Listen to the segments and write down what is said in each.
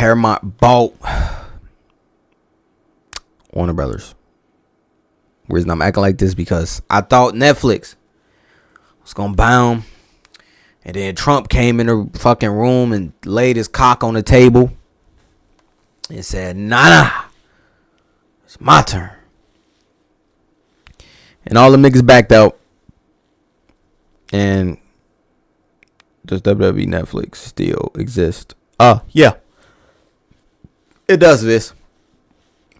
Paramount bought Warner Brothers. The reason I'm acting like this because I thought Netflix was gonna buy them, and then Trump came in the fucking room and laid his cock on the table and said, nah, it's my turn. And all the niggas backed out. And does WWE Netflix still exist? Yeah. It does this.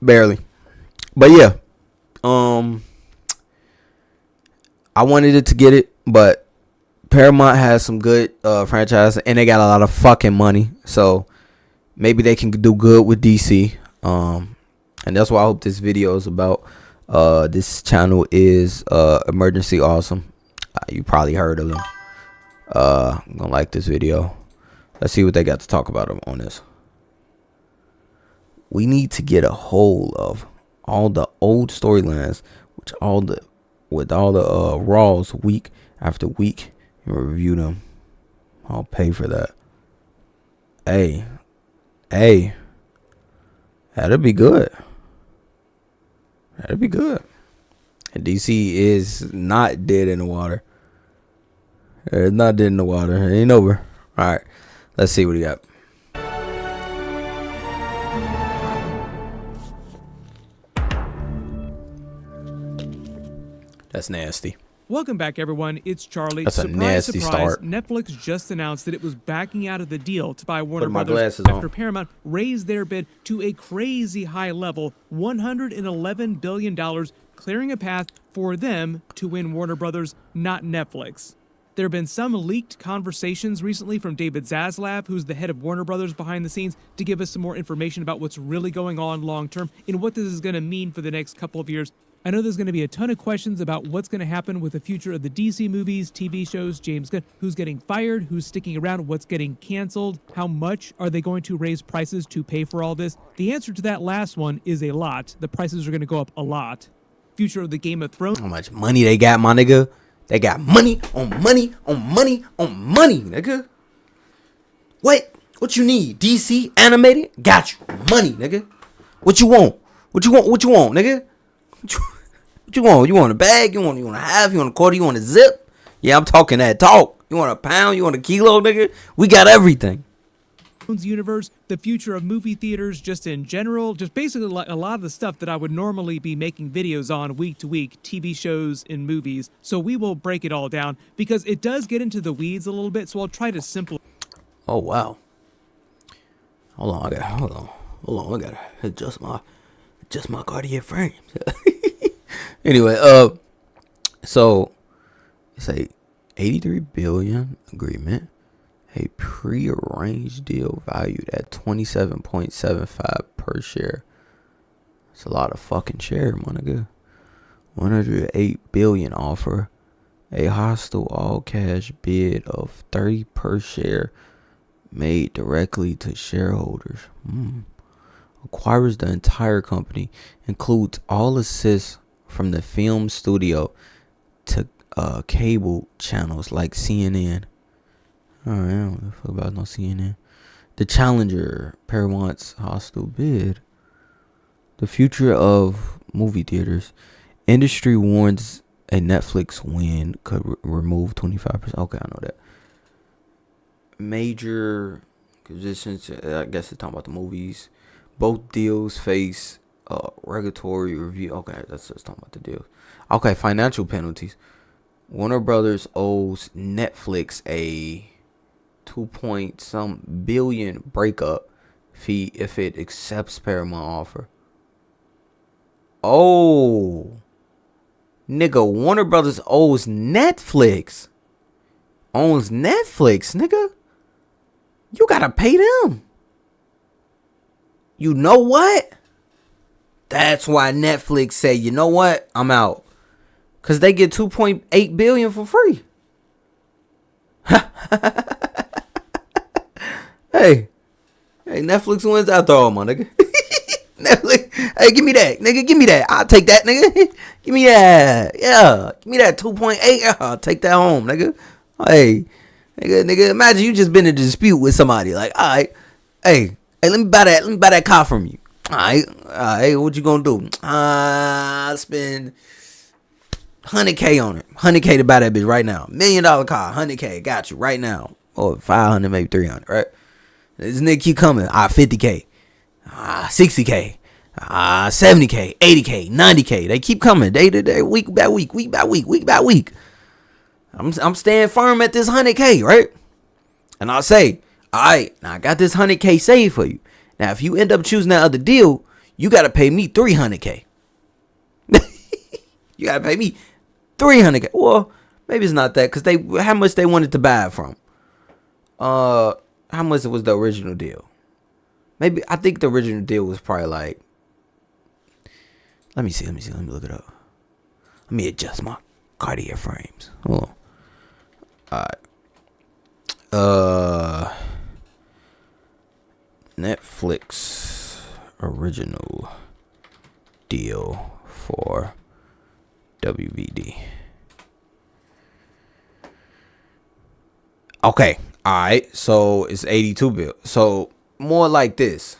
Barely. But yeah. I wanted it to get it, but Paramount has some good franchises, and they got a lot of fucking money. So maybe they can do good with DC. And that's what I hope this video is about. This channel is Emergency Awesome. You probably heard of them. I'm gonna like this video. Let's see what they got to talk about on this. We need to get a hold of all the old storylines, with all the Raws week after week, and review them. I'll pay for that. Hey, that'd be good. That'd be good. And DC is not dead in the water. It's not dead in the water. It ain't over. All right, let's see what he got. That's nasty. Welcome back, everyone. It's Charlie. That's a nasty start. Netflix just announced that it was backing out of the deal to buy Warner my Brothers glasses after on. Paramount raised their bid to a crazy high level, $111 billion, clearing a path for them to win Warner Brothers, not Netflix. There have been some leaked conversations recently from David Zaslav, who's the head of Warner Brothers behind the scenes, to give us some more information about what's really going on long term and what this is going to mean for the next couple of years. I know there's going to be a ton of questions about what's going to happen with the future of the DC movies, TV shows, James Gunn, who's getting fired, who's sticking around, what's getting canceled, how much are they going to raise prices to pay for all this? The answer to that last one is a lot. The prices are going to go up a lot. Future of the Game of Thrones. How much money they got, my nigga? They got money on money on money on money, nigga. What you need? DC animated? Got you. Money, nigga. What you want? What you want, nigga? What you want? You want a bag? You want a half? You want a quarter? You want a zip? Yeah, I'm talking that talk. You want a pound? You want a kilo, nigga? We got everything. Universe, the future of movie theaters, just in general, just basically like a lot of the stuff that I would normally be making videos on week to week, TV shows and movies. So we will break it all down because it does get into the weeds a little bit. So I'll try to simplify. Oh wow. Hold on. I gotta adjust my Cartier frames. Anyway, so it's a $83 billion agreement, a pre-arranged deal valued at $27.75 per share. It's a lot of fucking share, my nigga. $108 billion offer, a hostile all-cash bid of $30 per share made directly to shareholders. Acquires the entire company, includes all assists from the film studio to cable channels like CNN. Alright, I don't give a fuck about no CNN. The Challenger, Paramount's hostile bid. The future of movie theaters. Industry warns a Netflix win could remove 25%. Okay, I know that. Major positions, I guess it's talking about the movies. Both deals face regulatory review. Okay, that's just talking about the deals. Okay, financial penalties. Warner Brothers owes Netflix a 2 billion breakup fee if it accepts Paramount offer. Oh, nigga, Warner Brothers owns Netflix. Owns Netflix, nigga. You gotta pay them. You know what? That's why Netflix say, you know what? I'm out. Because they get $2.8 billion for free. Hey, Netflix wins after all, my nigga. Netflix, hey, give me that, nigga. Give me that. I'll take that, nigga. Give me that. Yeah, give me that 2.8. I'll take that home, nigga. Hey, nigga, imagine you just been in a dispute with somebody. Like, all right, hey, Hey, let me buy that. Let me buy that car from you. All right. What you gonna do? I spend 100K on it. 100K to buy that bitch right now. $1 million car. 100K. Got you right now. Or 500, maybe 300. Right. This nigga keep coming. 50K. 60K. 70K. 80K. 90K. They keep coming day to day, week by week, week by week, week by week. I'm staying firm at this 100K, right? And I'll say, all right, now I got this 100K saved for you. Now, if you end up choosing that other deal, you got to pay me 300K. You got to pay me 300K. Well, maybe it's not that, because how much they wanted to buy it from. How much was the original deal? Maybe, I think the original deal was probably like, let me see, let me look it up. Let me adjust my Cartier frames. Hold on. Alright. Netflix original deal for WBD. Okay. Alright. So it's 82 bill. So more like this.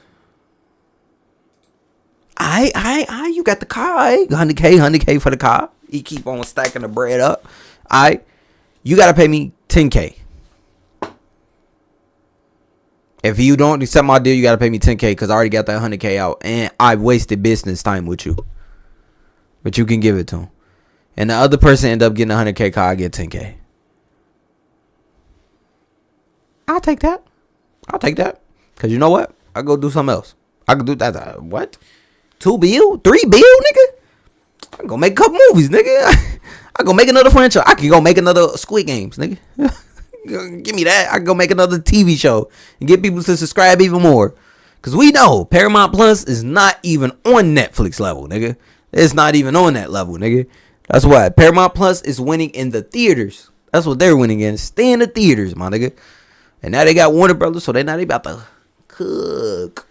You got the car. 100K for the car. You keep on stacking the bread up. You gotta pay me 10K. If you don't accept my deal, you gotta pay me 10K because I already got that 100K out, and I wasted business time with you. But you can give it to him, and the other person end up getting a 100K car. I get 10K. I'll take that. Cause you know what? I go do something else. I can do that. What? 2 bill, 3 bill, nigga. I go make a couple movies, nigga. I go make another franchise. I can go make another Squid Games, nigga. Give me that. I can go make another TV show and get people to subscribe even more. Because we know Paramount Plus is not even on Netflix level, nigga. It's not even on that level, nigga. That's why Paramount Plus is winning in the theaters. That's what they're winning in. Stay in the theaters, my nigga. And now they got Warner Brothers, so they about to cook.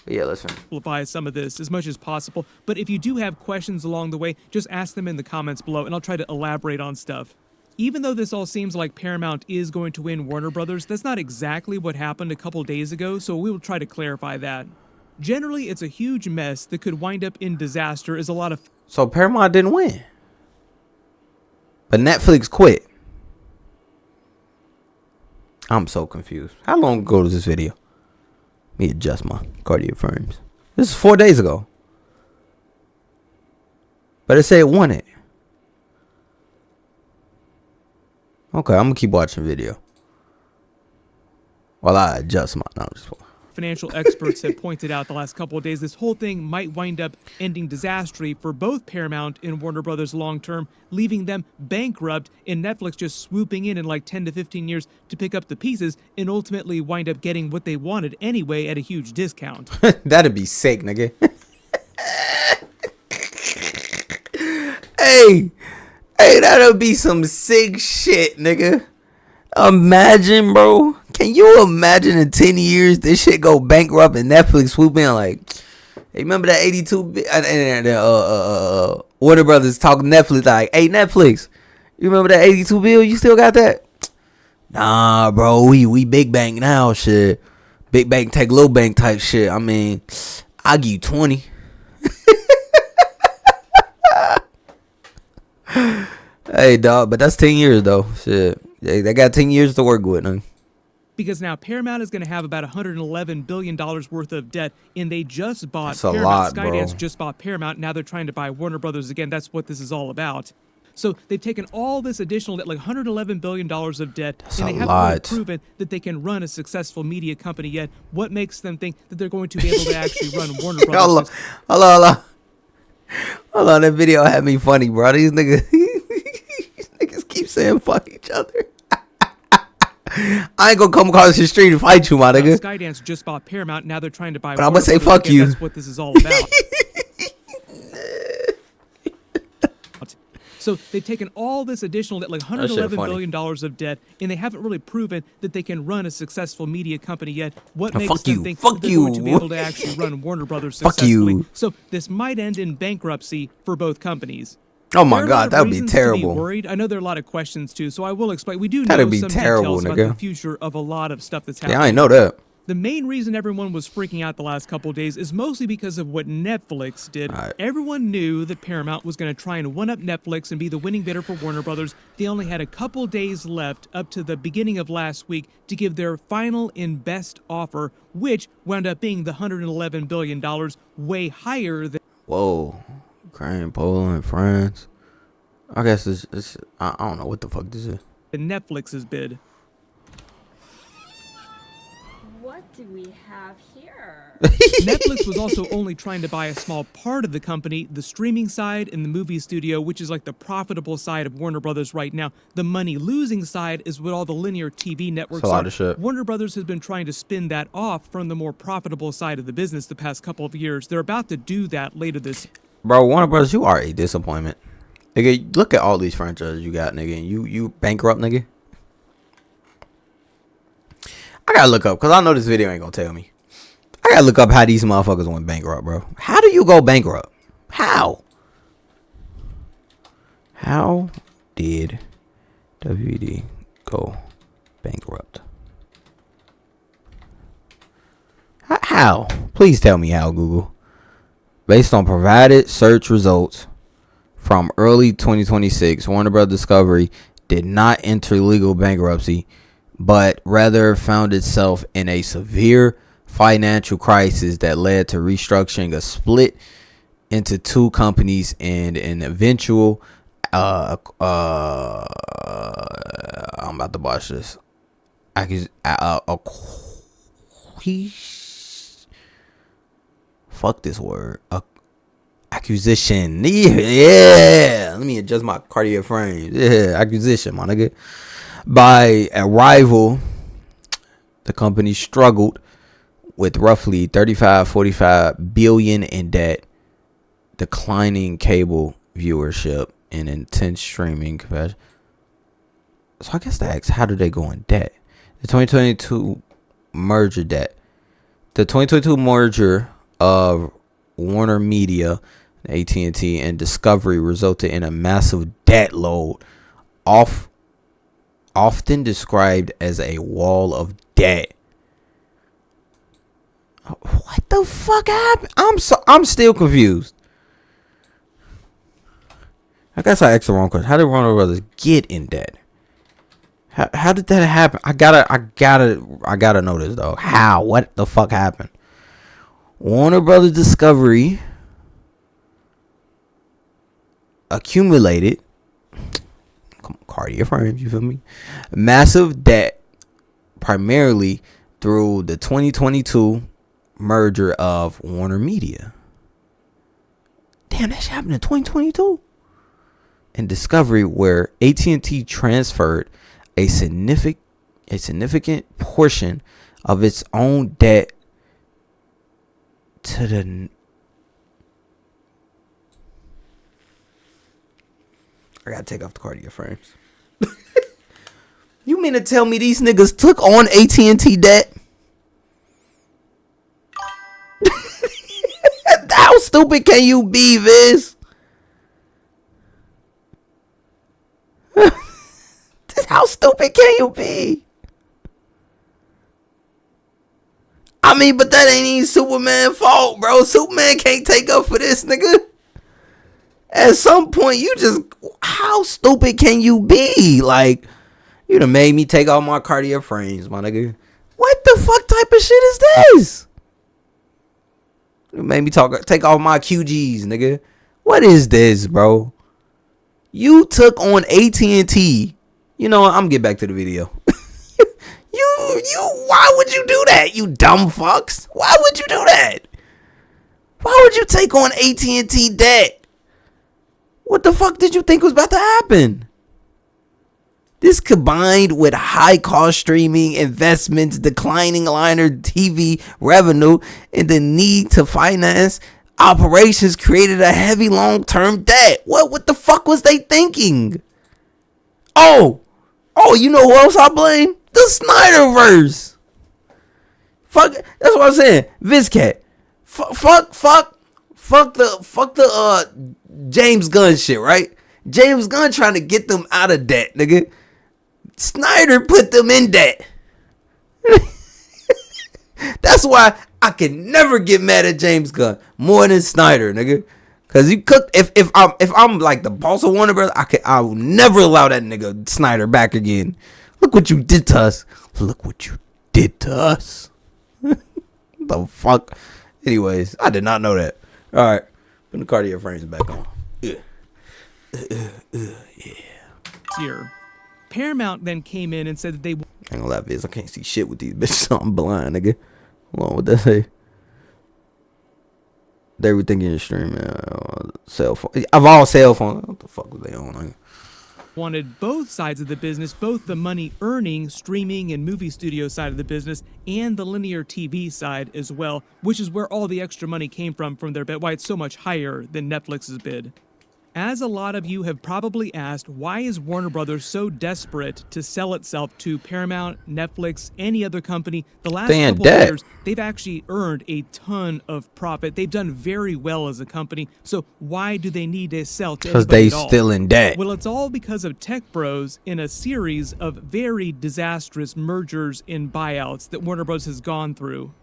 But yeah, let's simplify some of this as much as possible. But if you do have questions along the way, just ask them in the comments below, and I'll try to elaborate on stuff. Even though this all seems like Paramount is going to win Warner Brothers, that's not exactly what happened a couple days ago, so we will try to clarify that. Generally, it's a huge mess that could wind up in disaster as a lot of... So Paramount didn't win. But Netflix quit. I'm so confused. How long ago was this video? Let me adjust my Cartier frames. This is 4 days ago. But it said it won it. Okay, I'm gonna keep watching video while I adjust my. No, financial experts have pointed out the last couple of days this whole thing might wind up ending disastrously for both Paramount and Warner Brothers long term, leaving them bankrupt, and Netflix just swooping in like 10 to 15 years to pick up the pieces and ultimately wind up getting what they wanted anyway at a huge discount. That'd be sick, nigga. Hey, that'll be some sick shit, nigga. Imagine, bro. Can you imagine in 10 years this shit go bankrupt and Netflix swoop in like, hey, remember that 82 Warner Brothers talking Netflix like, hey, Netflix, you remember that 82 bill? You still got that? Nah, bro, we big bank now, shit. Big bank take little bank type shit. I mean, I'll give you 20. Hey, dog, but that's 10 years, though. Shit. They got 10 years to work with, man. Because now Paramount is going to have about $111 billion worth of debt, and they just bought That's a Paramount. lot, Skydance bro. just bought Paramount. Now they're trying to buy Warner Brothers again. That's what this is all about. So they've taken all this additional debt, like $111 billion of debt, That's and they a haven't lot. really proven that they can run a successful media company yet. What makes them think that they're going to be able to actually run Warner Brothers? Hold on, that video had me funny, bro. These niggas keep saying fuck each other. I ain't gonna come across the street and fight you, my nigga. Skydance just bought Paramount. Now they're trying to buy. But I'm gonna say fuck you. That's what this is all about. So they've taken all this additional debt, like $111 billion of debt, and they haven't really proven that they can run a successful media company yet. What makes them think that they're going to be able to actually run Warner Brothers successfully? So this might end in bankruptcy for both companies. Oh my God, that would be terrible. To be worried. I know there are a lot of questions too, so I will explain. We do know That'd be some terrible, details nigga. about the future of a lot of stuff that's happening. Yeah, I know that. The main reason everyone was freaking out the last couple of days is mostly because of what Netflix did. Right. Everyone knew that Paramount was going to try and one-up Netflix and be the winning bidder for Warner Brothers. They only had a couple days left up to the beginning of last week to give their final and best offer, which wound up being the $111 billion, way higher than... Whoa. Ukraine, Poland, France. I guess it's I don't know what the fuck this is. Netflix's bid. What do we have here? Netflix was also only trying to buy a small part of the company, the streaming side and the movie studio, which is like the profitable side of Warner Brothers right now. The money-losing side is what all the linear TV networks That's a lot are. of shit. Warner Brothers has been trying to spin that off from the more profitable side of the business the past couple of years. They're about to do that later this year. Bro, Warner Brothers, you are a disappointment. Nigga, look at all these franchises you got, nigga. You bankrupt, nigga. I gotta look up, because I know this video ain't gonna tell me. I gotta look up how these motherfuckers went bankrupt, bro. How do you go bankrupt? How? How did WD go bankrupt? How? Please tell me how, Google. Based on provided search results from early 2026, Warner Bros. Discovery did not enter legal bankruptcy, but rather found itself in a severe financial crisis that led to restructuring, a split into two companies, and an eventual I'm about to botch this. Fuck this word. Acquisition. Yeah. Let me adjust my cardiac frame. Yeah, acquisition, my nigga. By a rival, the company struggled with roughly 45 billion in debt, declining cable viewership, and intense streaming capacity. So I guess that asks, how did they go in debt? The 2022 merger debt. The 2022 merger of Warner Media, AT&T, and Discovery resulted in a massive debt load, often described as a wall of debt. What the fuck happened? I'm still confused. I guess I asked the wrong question. How did Warner Brothers get in debt? How did that happen? I gotta know this though. How? What the fuck happened? Warner Brothers Discovery accumulated cardiac frames, you feel me? Massive debt, primarily through the 2022 merger of Warner Media. Damn, that shit happened in 2022. And Discovery, where AT&T transferred a significant portion of its own debt to the... I gotta take off the cardiac frames. You mean to tell me these niggas took on AT&T debt? How stupid can you be, Viz? How stupid can you be? I mean, but that ain't even Superman's fault, bro. Superman can't take up for this, nigga. At some point, you just... How stupid can you be? Like, you done made me take off my cardiac frames, my nigga. What the fuck type of shit is this? You made me take off my QGs, nigga. What is this, bro? You took on AT&T. You know what? I'm getting back to the video. Why would you do that, you dumb fucks? Why would you do that? Why would you take on AT&T debt? What the fuck did you think was about to happen? This combined with high cost streaming investments, declining linear TV revenue, and the need to finance operations created a heavy long-term debt. What the fuck was they thinking? Oh, you know who else I blame? The Snyderverse. Fuck, that's what I'm saying. Vizcat. Fuck the James Gunn shit, right? James Gunn trying to get them out of debt, nigga. Snyder put them in debt. That's why I can never get mad at James Gunn more than Snyder, nigga. Cause you cook. If I'm like the boss of Warner Bros., I will never allow that nigga Snyder back again. Look what you did to us. Look what you did to us. The fuck. Anyways, I did not know that. All right, put the Cartier frames back on. Yeah. Year. Paramount then came in and said that they I ain't gonna lie, Viz. I can't see shit with these bitches. So I'm blind, nigga. Hold on, what that say? Everything in your stream, cell phone. Of all cell phones, what the fuck was they on? Nigga? wanted both sides of the business, both the money earning streaming and movie studio side of the business and the linear TV side as well, which is where all the extra money came from their bid, why it's so much higher than Netflix's bid. As a lot of you have probably asked, why is Warner Brothers so desperate to sell itself to Paramount, Netflix, any other company? The last couple of years, they've actually earned a ton of profit. They've done very well as a company. So why do they need to sell to anybody at all? Because they still in debt. Well, it's all because of tech bros in a series of very disastrous mergers and buyouts that Warner Bros. Has gone through.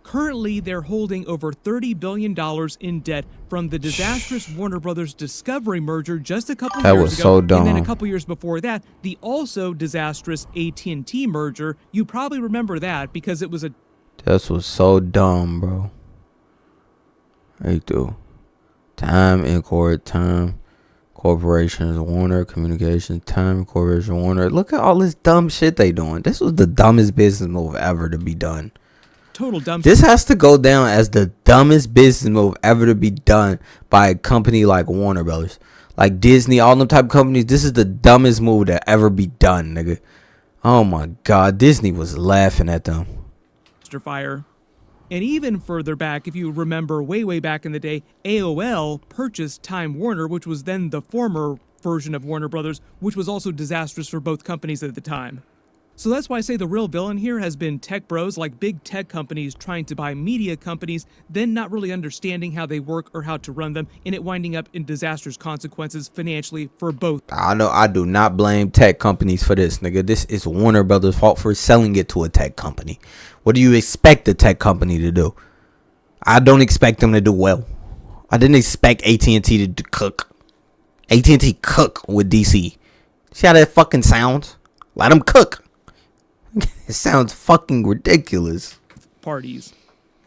Currently, they're holding over $30 billion in debt from the disastrous Warner Brothers Discovery merger just a couple years ago. That was so dumb. And then a couple years before that, the also disastrous AT&T merger. You probably remember that because it was a... This was so dumb, bro. Right through. Time Corporations, Warner Communications, Time Corporation, Warner. Look at all this dumb shit they doing. This was the dumbest business move ever to be done. Total dumb. This has to go down as the dumbest business move ever to be done by a company like Warner Brothers, like Disney, all them type of companies. This is the dumbest move to ever be done, nigga. Oh my god, Disney was laughing at them. Fire. And even further back, if you remember way back in the day, AOL purchased Time Warner, which was then the former version of Warner Brothers, which was also disastrous for both companies at the time. So that's why I say the real villain here has been tech bros, like big tech companies trying to buy media companies, then not really understanding how they work or how to run them, and it winding up in disastrous consequences financially for both. I know I do not blame tech companies for this, nigga. This is Warner Brothers' fault for selling it to a tech company. What do you expect a tech company to do? I don't expect them to do well. I didn't expect AT&T to cook. AT&T cook with DC. See how that fucking sounds? Let them cook. It sounds fucking ridiculous. Parties.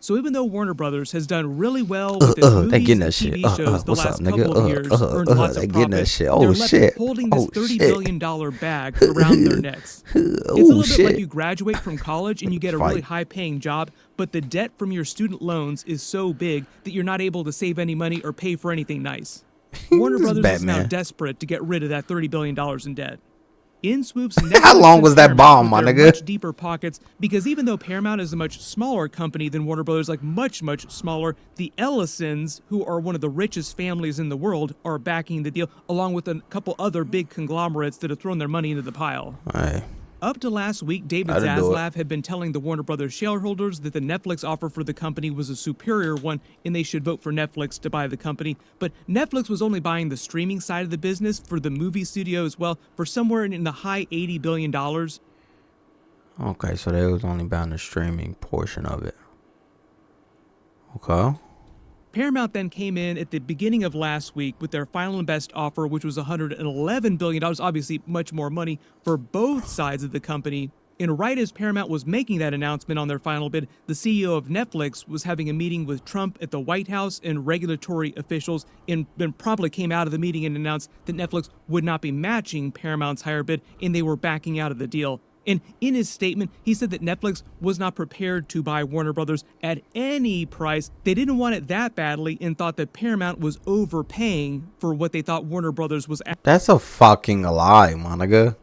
So even though Warner Brothers has done really well with its movies and TV shows the last couple of years, earned lots of profit, they're left holding this $30 billion bag around their necks. It's a little bit like you graduate from college and you get a really high-paying job, but the debt from your student loans is so big that you're not able to save any money or pay for anything nice. Warner Brothers is now desperate to get rid of that $30 billion in debt. In swoops, how long was that bomb, my nigga? Much deeper pockets, because even though Paramount is a much smaller company than Warner Brothers, like much smaller, the Ellisons, who are one of the richest families in the world, are backing the deal, along with a couple other big conglomerates that have thrown their money into the pile. Aye. Up to last week, David Zaslav had been telling the Warner Brothers shareholders that the Netflix offer for the company was a superior one and they should vote for Netflix to buy the company. But Netflix was only buying the streaming side of the business for the movie studio as well for somewhere in the high $80 billion. Okay, so they was only buying the streaming portion of it. Okay. Paramount then came in at the beginning of last week with their final and best offer, which was $111 billion, obviously much more money for both sides of the company. And right as Paramount was making that announcement on their final bid, the CEO of Netflix was having a meeting with Trump at the White House and regulatory officials, and then promptly came out of the meeting and announced that Netflix would not be matching Paramount's higher bid, and they were backing out of the deal. And in his statement, he said that Netflix was not prepared to buy Warner Brothers at any price. They didn't want it that badly and thought that Paramount was overpaying for what they thought Warner Brothers was. That's a fucking lie, my nigga.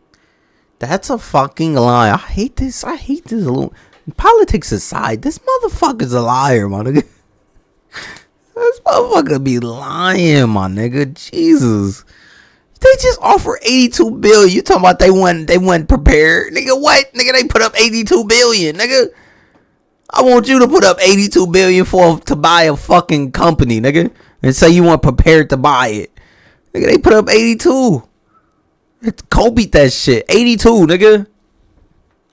That's a fucking lie. I hate this. Politics aside, this motherfucker's a liar, my nigga. This motherfucker be lying, my nigga. Jesus. They just offer $82 billion. You talking about they wasn't prepared, nigga? What, nigga? They put up $82 billion, nigga. I want you to put up $82 billion to buy a fucking company, nigga, and say you weren't prepared to buy it, nigga. They put up 82. Kobe that shit. 82, nigga.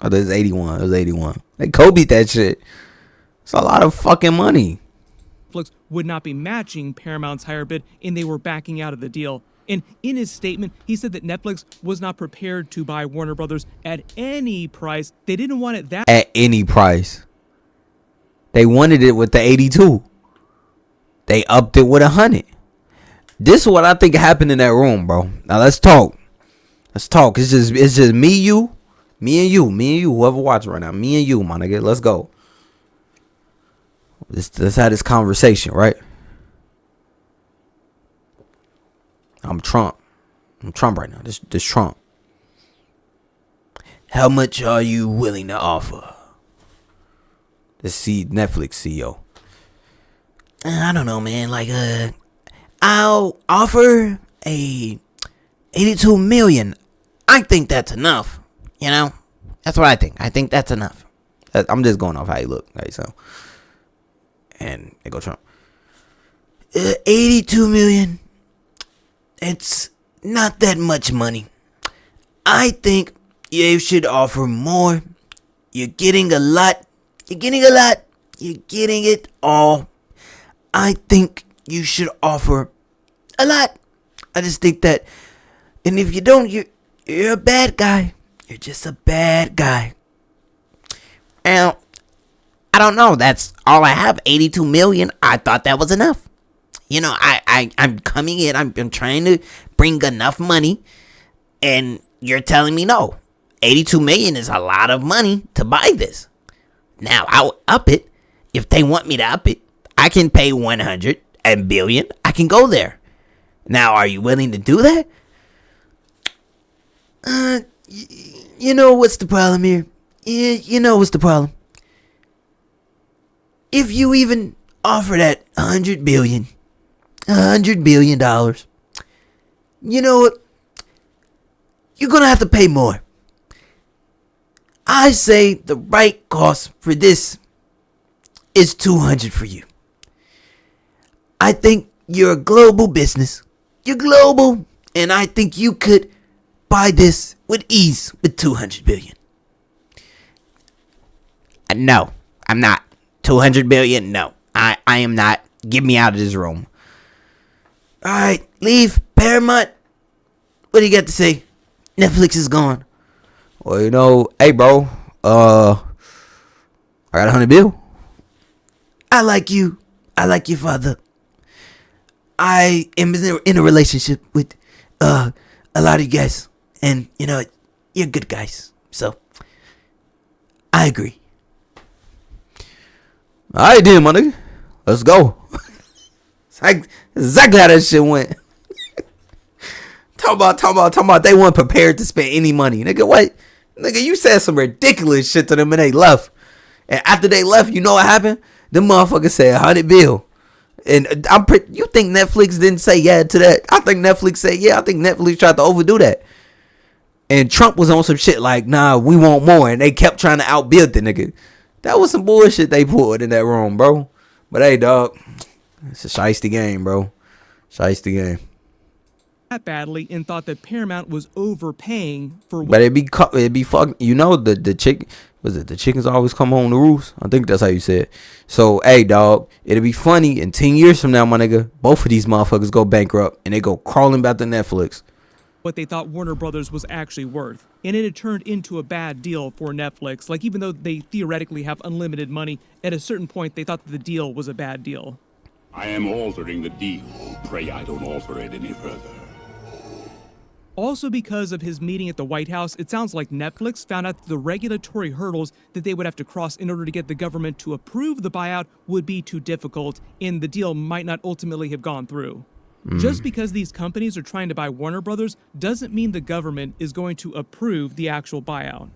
Oh, there's 81. It was 81. They Kobe that shit. It's a lot of fucking money. Netflix would not be matching Paramount's higher bid, and they were backing out of the deal. And in his statement, he said that Netflix was not prepared to buy Warner Brothers at any price. They didn't want it that At any price. They wanted it with the 82. They upped it with 100. This is what I think happened in that room, bro. Now let's talk. Let's talk. It's just me and you, whoever watching right now. Me and you, my nigga. Let's go. Let's have this conversation, right? I'm Trump. I'm Trump right now. This Trump. How much are you willing to offer? Netflix CEO. I don't know, man. Like, I'll offer a 82 million. I think that's enough. You know, that's what I think. I think that's enough. I'm just going off how you look. Right, so, and they go Trump. 82 million. It's not that much money. I think you should offer more. You're getting a lot. You're getting a lot. You're getting it all. I think you should offer a lot. I just think that, and if you don't, you're a bad guy. You're just a bad guy. Now, I don't know. That's all I have. 82 million. I thought that was enough. You know, I'm coming in. I'm trying to bring enough money, and you're telling me no. 82 million is a lot of money to buy this. Now, I'll up it. If they want me to up it, I can pay 100 and billion. I can go there. Now, are you willing to do that? You know what's the problem here? You know what's the problem? If you even offer that $100 billion, you know what? You're gonna have to pay more. I say the right cost for this is 200 for you. I think you're a global business. You're global, and I think you could buy this with ease with 200 billion. No, I'm not. 200 billion? No, I am not. Get me out of this room. All right, leave. Paramount. What do you got to say? Netflix is gone. Well, you know, hey, bro. I got 100 bill. I like you. I like your father. I am in a relationship with a lot of you guys, and you know, you're good guys. So I agree. All right, then, my nigga. Let's go. Exactly how that shit went. Talk about they weren't prepared to spend any money. Nigga, what? Nigga, you said some ridiculous shit to them and they left. And after they left, you know what happened? Them motherfuckers said 100 bill. And you think Netflix didn't say yeah to that? I think Netflix said yeah. I think Netflix tried to overdo that. And Trump was on some shit like, nah, we want more. And they kept trying to outbid the nigga. That was some bullshit they pulled in that room, bro. But hey, dog, it's a shiesty game, bro. Shiesty game. that badly and thought that Paramount was overpaying for. But it'd be fuck. You know the chick was it the chickens always come home to roost? I think that's how you say it. So hey, dog, it'll be funny in 10 years from now, my nigga. Both of these motherfuckers go bankrupt and they go crawling back to Netflix. What they thought Warner Brothers was actually worth. And it had turned into a bad deal for Netflix. Like, even though they theoretically have unlimited money, at a certain point they thought that the deal was a bad deal. I am altering the deal. Pray I don't alter it any further. Also, because of his meeting at the White House, it sounds like Netflix found out that the regulatory hurdles that they would have to cross in order to get the government to approve the buyout would be too difficult, and the deal might not ultimately have gone through. Just because these companies are trying to buy Warner Brothers doesn't mean the government is going to approve the actual buyout.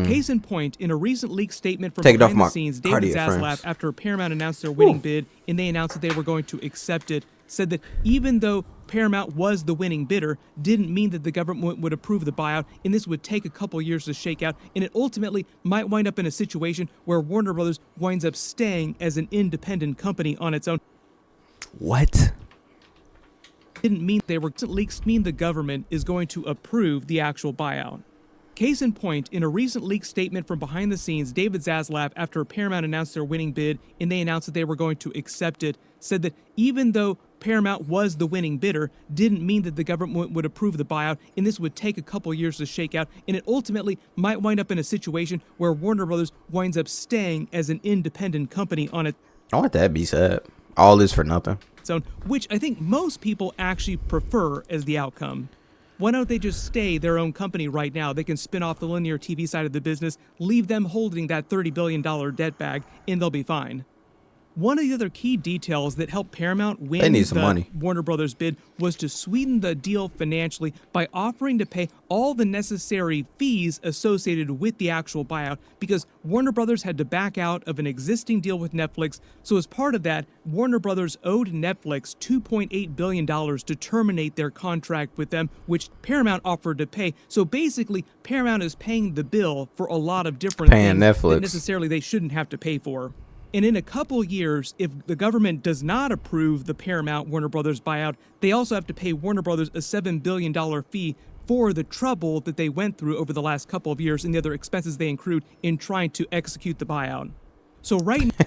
Case in point, in a recent leaked statement from behind the scenes, David Zaslav, after Paramount announced their winning bid and they announced that they were going to accept it, said that even though Paramount was the winning bidder, didn't mean that the government would approve the buyout, and this would take a couple years to shake out, and it ultimately might wind up in a situation where Warner Brothers winds up staying as an independent company on its own. What? Didn't mean they were leaks mean the government is going to approve the actual buyout. Case in point, in a recent leaked statement from behind the scenes, David Zaslav, after Paramount announced their winning bid and they announced that they were going to accept it, said that even though Paramount was the winning bidder, didn't mean that the government would approve the buyout, and this would take a couple years to shake out, and it ultimately might wind up in a situation where Warner Brothers winds up staying as an independent company on its I want that to be said. All this for nothing. own, which I think most people actually prefer as the outcome. Why don't they just stay their own company right now? They can spin off the linear TV side of the business, leave them holding that $30 billion debt bag, and they'll be fine. One of the other key details that helped Paramount win They need some the money. Warner Brothers bid was to sweeten the deal financially by offering to pay all the necessary fees associated with the actual buyout, because Warner Brothers had to back out of an existing deal with Netflix. So as part of that, Warner Brothers owed Netflix $2.8 billion to terminate their contract with them, which Paramount offered to pay. So basically, Paramount is paying the bill for a lot of different Paying things Netflix. that necessarily they shouldn't have to pay for. And in a couple years, if the government does not approve the Paramount Warner Brothers buyout, they also have to pay Warner Brothers a $7 billion fee for the trouble that they went through over the last couple of years and the other expenses they accrued in trying to execute the buyout. So right now,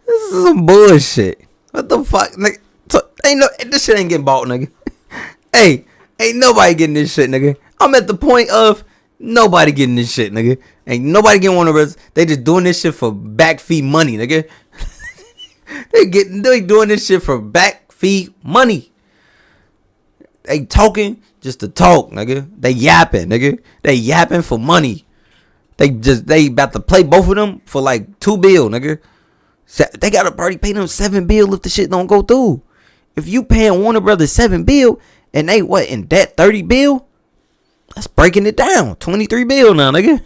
This is some bullshit. What the fuck, nigga? So, this shit ain't getting bought, nigga. Hey, ain't nobody getting this shit, nigga. I'm at the point of nobody getting this shit, nigga. Ain't nobody getting Warner Brothers. They just doing this shit for back fee money, nigga. They doing this shit for back fee money. They talking just to talk, nigga. They yapping, nigga. They yapping for money. They about to play both of them for like $2 billion, nigga. They gotta already pay them $7 billion if the shit don't go through. If you paying Warner Brothers $7 billion and they what in debt $30 billion, that's breaking it down. $23 billion now, nigga.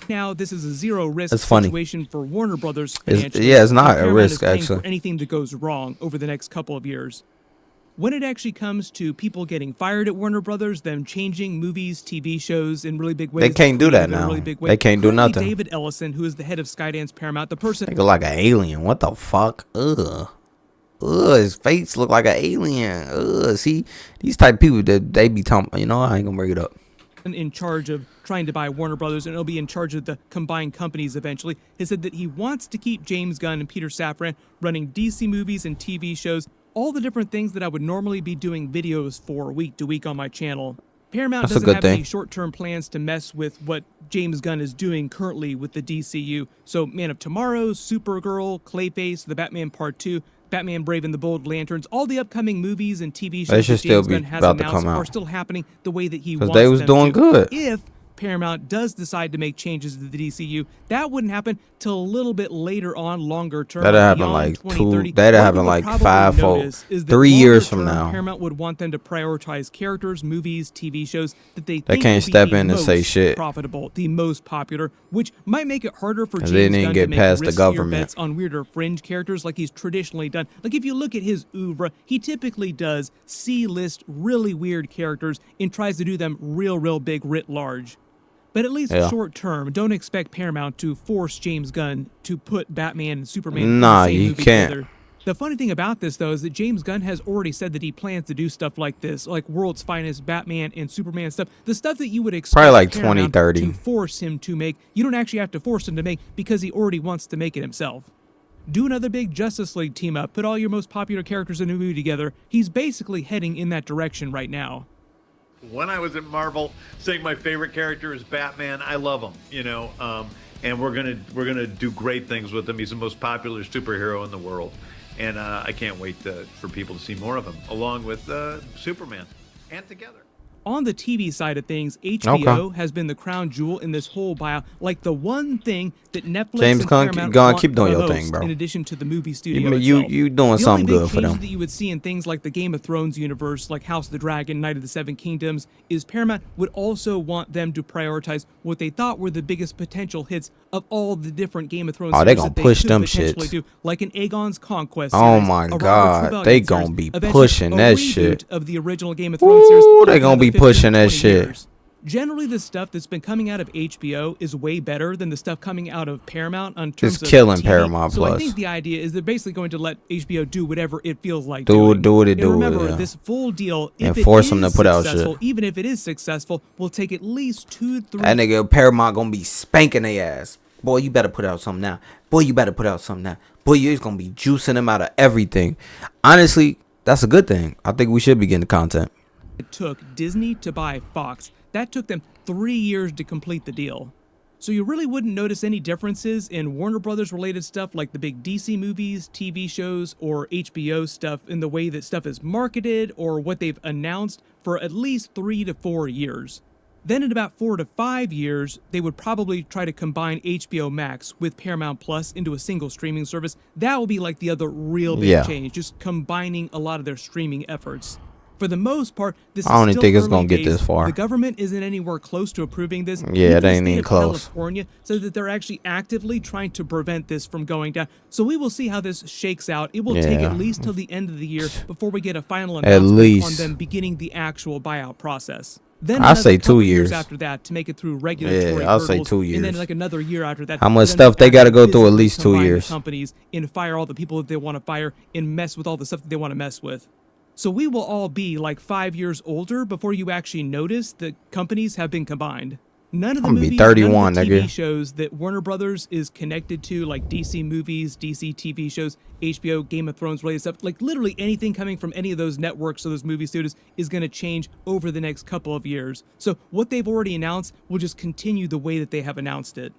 now this is a zero risk That's funny. situation for Warner Brothers It's financially. not and a Paramount risk, is paying actually. for anything that goes wrong over the next couple of years. When it actually comes to people getting fired at Warner Brothers, them changing movies, TV shows in really big ways, They can't do that creative in a now. really big way, They can't do currently nothing. David Ellison, who is the head of Skydance Paramount, the person Nigga like an alien. What the fuck? Ugh. His face look like an alien. See, these type of people that they be talking. I ain't gonna bring it up. in charge of trying to buy Warner Brothers, and he'll be in charge of the combined companies eventually, has said that he wants to keep James Gunn and Peter Safran running DC movies and TV shows, all the different things that I would normally be doing videos for week to week on my channel. Paramount That's a doesn't good have thing. any short-term plans to mess with what James Gunn is doing currently with the DCU. So Man of Tomorrow, Supergirl, Clayface, The Batman Part 2, Batman Brave and the Bold Lanterns, all the upcoming movies and TV shows They should that still James be Gunn has about to announced come out. are still happening the way that he 'Cause wants they was them doing to. good. If Paramount does decide to make changes to the DCU, that wouldn't happen till a little bit later on, longer term. That'll happen beyond like 2030. that'll What happen you would like probably 5 notice is that 3 years longer from term, now. Paramount would want them to prioritize characters, movies, TV shows that they They think can't will be step the in and say most shit. profitable, the most popular, which might make it harder for 'Cause James they didn't Gunn get to make past the riskier government. bets on weirder fringe characters like he's traditionally done. Like if you look at his oeuvre, he typically does C-list really weird characters and tries to do them real big writ large. But at least Yeah. short term, don't expect Paramount to force James Gunn to put Batman and Superman in Nah, the same you movie can't. together. The funny thing about this, though, is that James Gunn has already said that he plans to do stuff like this, like World's Finest Batman and Superman stuff. The stuff that you would expect Probably like Paramount 2030. to force him to make. You don't actually have to force him to make because he already wants to make it himself. Do another big Justice League team up, put all your most popular characters in a movie together. He's basically heading in that direction right now. When I was at Marvel, saying my favorite character is Batman, I love him, and we're gonna do great things with him. He's the most popular superhero in the world, and I can't wait for people to see more of him, along with Superman, and together. On the TV side of things, HBO has been the crown jewel in this whole buyout, like the one thing that Netflix James and Gunn, Paramount Gunn, want keep doing the your most, thing, bro. in addition to the movie studio You itself. doing The only something big good for changes them. that you would see in things like the Game of Thrones universe, like House of the Dragon, Knight of the Seven Kingdoms, is Paramount would also want them to prioritize what they thought were the biggest potential hits of all the different Game of Thrones Oh, they series gonna that they push could them potentially shits. do, like an Aegon's Conquest Oh series, my a Robert God, Trevelyan they series, gonna be eventually pushing a that reboot shit. of the original Game of Thrones series. Ooh, for they gonna another be 15 to pushing that 20 shit. years. Generally, the stuff that's been coming out of HBO is way better than the stuff coming out of Paramount on terms It's of killing TV. Paramount So I Plus. think the idea is they're basically going to let HBO do whatever it feels like Do doing. it, And do it, remember, yeah. this full deal, if And it force is them to put out successful, shit. even if it is successful, will take at least 2-3 That nigga Paramount gonna be spanking their ass. Boy, you better put out something now. Boy, you better put out something now. Boy, you're gonna be juicing them out of everything. Honestly, that's a good thing. I think we should be getting content. It took Disney to buy Fox. That took them 3 years to complete the deal. So you really wouldn't notice any differences in Warner Brothers related stuff like the big DC movies, TV shows, or HBO stuff in the way that stuff is marketed or what they've announced for at least 3 to 4 years. Then in about 4 to 5 years, they would probably try to combine HBO Max with Paramount Plus into a single streaming service. That will be like the other real big change, just combining a lot of their streaming efforts. For the most part, this is I don't even still think it's early gonna get days. this far. The government isn't anywhere close to approving this. Yeah, Even it the ain't state even of close. California said that they're actually actively trying to prevent this from going down. So we will see how this shakes out. It will take Yeah. at least till the end of the year before we get a final At announcement least. on them beginning the actual buyout process. Then I another say 2 couple years. after that to make it through regulatory Yeah, I'll say hurdles, 2 and then years. like another year after that. How much for them stuff to they gotta actually go through? At physically least 2 combine the years. companies and fire all the people that they want to fire and mess with all the stuff that they want to mess with. So we will all be like 5 years older before you actually notice that companies have been combined. None of the I'm gonna be movies, 31, none of the TV nigga. shows that Warner Brothers is connected to, like DC movies, DC TV shows, HBO, Game of Thrones related stuff, like literally anything coming from any of those networks or those movie studios is going to change over the next couple of years. So what they've already announced will just continue the way that they have announced it.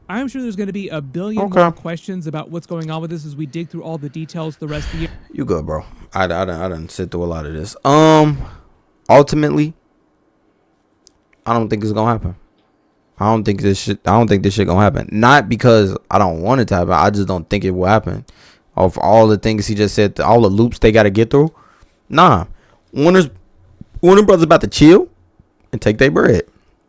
I'm sure there's going to be a billion Okay. more questions about what's going on with this as we dig through all the details the rest of the year. You good, bro. I done sit through a lot of this. Ultimately, I don't think it's gonna happen. I don't think this shit gonna happen. Not because I don't want it to happen. I just don't think it will happen. Of all the things he just said, all the loops they gotta get through. Nah, Warner Brothers about to chill and take their bread.